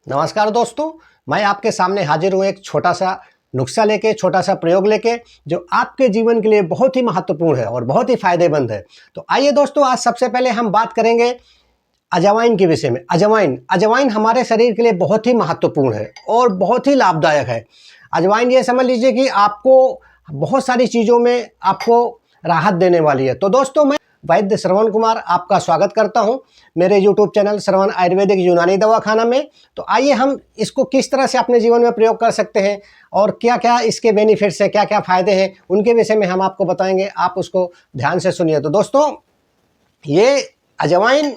नमस्कार दोस्तों, मैं आपके सामने हाजिर हूँ एक छोटा सा नुस्खा लेके, छोटा सा प्रयोग लेके, जो आपके जीवन के लिए बहुत ही महत्वपूर्ण है और बहुत ही फायदेमंद है। तो आइए दोस्तों, आज सबसे पहले हम बात करेंगे अजवाइन के विषय में। अजवाइन हमारे शरीर के लिए बहुत ही महत्वपूर्ण है और बहुत ही लाभदायक है। अजवाइन ये समझ लीजिए कि आपको बहुत सारी चीज़ों में आपको राहत देने वाली है। तो दोस्तों, मैं वैद्य श्रवण कुमार आपका स्वागत करता हूं मेरे यूट्यूब चैनल श्रवण आयुर्वेदिक यूनानी दवाखाना में। तो आइए हम इसको किस तरह से अपने जीवन में प्रयोग कर सकते हैं और क्या क्या इसके बेनिफिट्स हैं, क्या क्या फ़ायदे हैं, उनके विषय में हम आपको बताएंगे। आप उसको ध्यान से सुनिए। तो दोस्तों, ये अजवाइन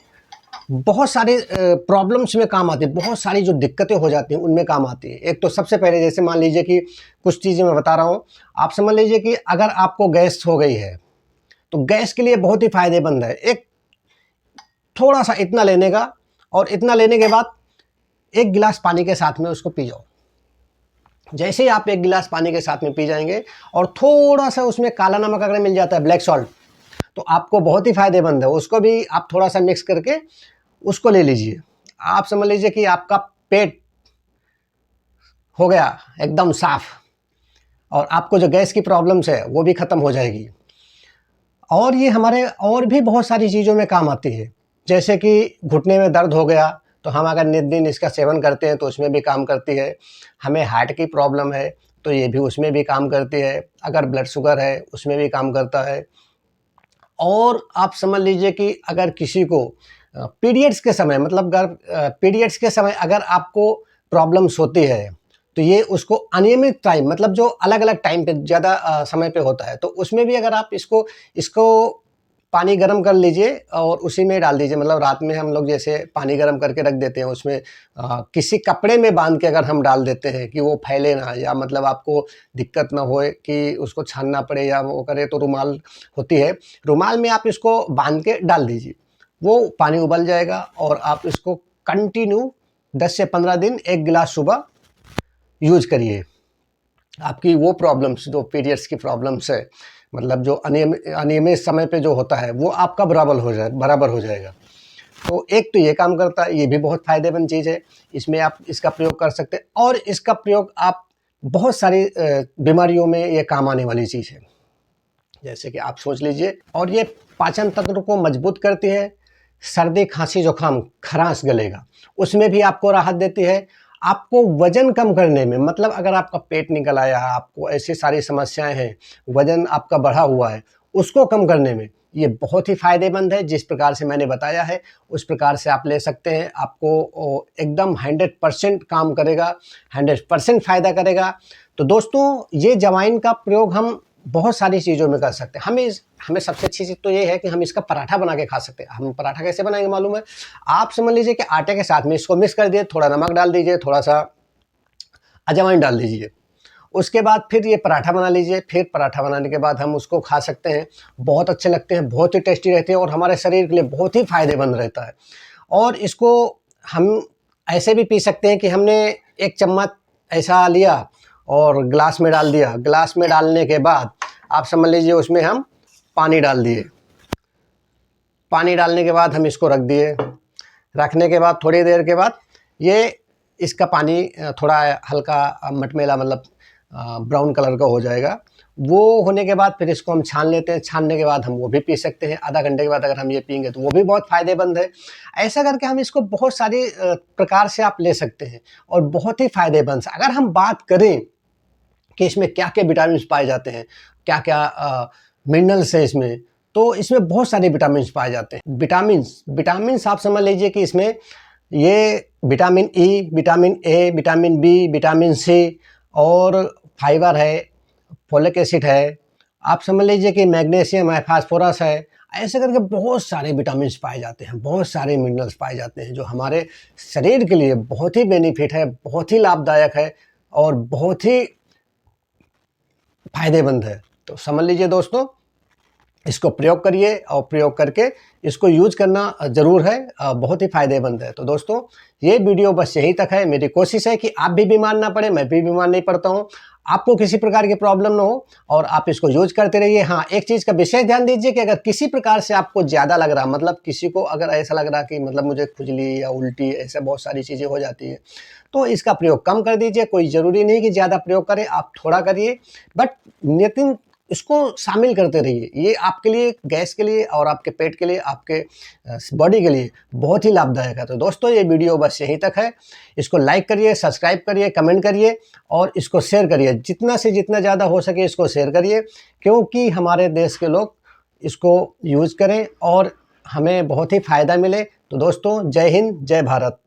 बहुत सारे प्रॉब्लम्स में काम आती है, बहुत सारी जो दिक्कतें हो जाती हैं उनमें काम आती है। एक तो सबसे पहले जैसे मान लीजिए कि कुछ चीज़ें मैं बता रहा हूँ, आप समझ लीजिए कि अगर आपको गैस हो गई है तो गैस के लिए बहुत ही फायदेमंद है। एक थोड़ा सा इतना लेने का, और इतना लेने के बाद एक गिलास पानी के साथ में उसको पी जाओ। जैसे ही आप एक गिलास पानी के साथ में पी जाएंगे और थोड़ा सा उसमें काला नमक अगर मिल जाता है, ब्लैक सॉल्ट, तो आपको बहुत ही फायदेमंद है। उसको भी आप थोड़ा सा मिक्स करके उसको ले लीजिए। आप समझ लीजिए कि आपका पेट हो गया एकदम साफ और आपको जो गैस की प्रॉब्लम्स है वो भी ख़त्म हो जाएगी। और ये हमारे और भी बहुत सारी चीज़ों में काम आती है। जैसे कि घुटने में दर्द हो गया तो हम अगर नित दिन इसका सेवन करते हैं तो उसमें भी काम करती है। हमें हार्ट की प्रॉब्लम है तो ये भी उसमें भी काम करती है। अगर ब्लड शुगर है उसमें भी काम करता है। और आप समझ लीजिए कि अगर किसी को पीरियड्स के समय, मतलब पीरियड्स के समय अगर आपको प्रॉब्लम्स होती है तो ये उसको अनियमित टाइम, मतलब जो अलग अलग टाइम पे ज़्यादा समय पे होता है, तो उसमें भी अगर आप इसको पानी गर्म कर लीजिए और उसी में डाल दीजिए। मतलब रात में हम लोग जैसे पानी गर्म करके रख देते हैं, उसमें किसी कपड़े में बांध के अगर हम डाल देते हैं कि वो फैले ना, या मतलब आपको दिक्कत ना होए कि उसको छानना पड़े या वो करे, तो रुमाल होती है, रुमाल में आप इसको बांध के डाल दीजिए। वो पानी उबल जाएगा और आप इसको कंटिन्यू 10 से 15 दिन एक गिलास सुबह यूज करिए। आपकी वो प्रॉब्लम्स, जो पीरियड्स की प्रॉब्लम्स है, मतलब जो अनियमित समय पे जो होता है, वो आपका बराबर हो जाएगा। तो एक तो ये काम करता है, ये भी बहुत फ़ायदेमंद चीज़ है। इसमें आप इसका प्रयोग कर सकते हैं और इसका प्रयोग आप बहुत सारी बीमारियों में ये काम आने वाली चीज़ है। जैसे कि आप सोच लीजिए, और ये पाचन तंत्र को मजबूत करती है। सर्दी, खांसी, जुकाम, खरांश, गलेगा, उसमें भी आपको राहत देती है। आपको वजन कम करने में, मतलब अगर आपका पेट निकल आया है, आपको ऐसी सारी समस्याएं हैं, वजन आपका बढ़ा हुआ है, उसको कम करने में ये बहुत ही फायदेमंद है। जिस प्रकार से मैंने बताया है उस प्रकार से आप ले सकते हैं। आपको एकदम 100% काम करेगा, 100% फ़ायदा करेगा। तो दोस्तों, ये अजवाइन का प्रयोग हम बहुत सारी चीज़ों में कर सकते हैं। हमें सबसे अच्छी चीज़ तो ये है कि हम इसका पराठा बना के खा सकते हैं। हम पराठा कैसे बनाएंगे मालूम है? आप समझ लीजिए कि आटे के साथ में इसको मिक्स कर दिए, थोड़ा नमक डाल दीजिए, थोड़ा सा अजवाइन डाल दीजिए, उसके बाद फिर ये पराठा बना लीजिए। फिर पराठा बनाने के बाद हम उसको खा सकते हैं। बहुत अच्छे लगते हैं, बहुत ही टेस्टी रहते हैं और हमारे शरीर के लिए बहुत ही फायदेमंद रहता है। और इसको हम ऐसे भी पी सकते हैं कि हमने एक चम्मच ऐसा लिया और ग्लास में डाल दिया। ग्लास में डालने के बाद आप समझ लीजिए उसमें हम पानी डाल दिए। पानी डालने के बाद हम इसको रख दिए। रखने के बाद थोड़ी देर के बाद ये इसका पानी थोड़ा हल्का मटमैला, मतलब ब्राउन कलर का हो जाएगा। वो होने के बाद फिर इसको हम छान लेते हैं। छानने के बाद हम वो भी पी सकते हैं। आधा घंटे के बाद अगर हम ये पिएंगे तो वो भी बहुत फ़ायदेमंद है। ऐसा करके हम इसको बहुत सारी प्रकार से आप ले सकते हैं और बहुत ही फ़ायदेमंद। अगर हम बात करें कि इसमें क्या क्या विटामिन पाए जाते हैं, क्या क्या मिनरल्स है इसमें, तो इसमें बहुत सारे विटामिन पाए जाते हैं। विटामिन्स आप समझ लीजिए कि इसमें ये vitamin E, vitamin A, vitamin B, vitamin C, और फाइबर है, फोलिक एसिड है, आप समझ लीजिए कि मैग्नीशियम है, फास्फोरस है। ऐसे करके बहुत सारे विटामिन्स पाए जाते हैं, बहुत सारे मिनरल्स पाए जाते हैं, जो हमारे शरीर के लिए बहुत ही बेनिफिट है, बहुत ही लाभदायक है और बहुत ही फायदेमंद है। तो समझ लीजिए दोस्तों, इसको प्रयोग करिए और प्रयोग करके इसको यूज करना ज़रूर है, बहुत ही फ़ायदेमंद है। तो दोस्तों, ये वीडियो बस यहीं तक है। मेरी कोशिश है कि आप भी बीमार ना पड़े, मैं भी बीमार नहीं पड़ता हूँ। आपको किसी प्रकार की प्रॉब्लम ना हो और आप इसको यूज करते रहिए। हाँ, एक चीज़ का विशेष ध्यान दीजिए कि अगर किसी प्रकार से आपको ज़्यादा लग रहा, मतलब किसी को अगर ऐसा लग रहा कि मतलब मुझे खुजली या उल्टी ऐसा बहुत सारी चीज़ें हो जाती है, तो इसका प्रयोग कम कर दीजिए। कोई ज़रूरी नहीं कि ज़्यादा प्रयोग करें, आप थोड़ा करिए, बट लेकिन इसको शामिल करते रहिए। ये आपके लिए, गैस के लिए और आपके पेट के लिए, आपके बॉडी के लिए बहुत ही लाभदायक है। तो दोस्तों, ये वीडियो बस यहीं तक है। इसको लाइक करिए, सब्सक्राइब करिए, कमेंट करिए और इसको शेयर करिए। जितना से जितना ज़्यादा हो सके इसको शेयर करिए, क्योंकि हमारे देश के लोग इसको यूज़ करें और हमें बहुत ही फ़ायदा मिले। तो दोस्तों, जय हिंद, जय भारत।